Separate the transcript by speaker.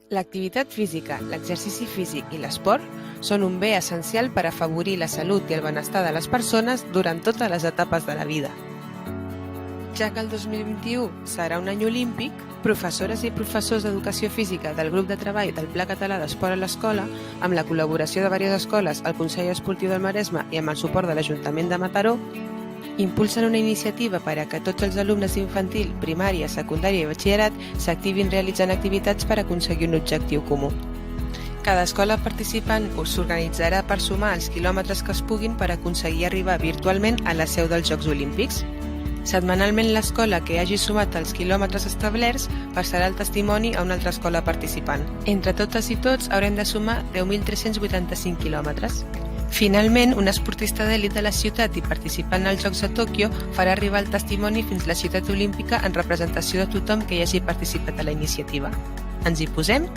Speaker 1: L'activitat física, l'exercici físic i l'esport són un bé essencial per afavorir la salut i el benestar de les persones durant totes les etapes de la vida. Ja que el 2021 serà un any olímpic, professores i professors d'educació física del grup de treball del Pla Català d'Esport a l'Escola, amb la col·laboració de diverses escoles, el Consell Esportiu del Maresme i amb el suport de l'Ajuntament de Mataró, impulsen una iniciativa per a que tots els alumnes d'infantil, primària, secundària i batxillerat s'activin realitzant activitats per aconseguir un objectiu comú. Cada escola participant s'organitzarà per sumar els quilòmetres que es puguin per aconseguir arribar virtualment a la seu dels Jocs Olímpics. Setmanalment l'escola que hagi sumat els quilòmetres establerts passarà el testimoni a una altra escola participant. Entre totes i tots haurem de sumar 10.385 quilòmetres. Finalment, un esportista d'elit de la ciutat i participant als Jocs de Tòquio farà arribar el testimoni fins a la ciutat olímpica en representació de tothom que hi hagi participat a la iniciativa. Ens hi posem?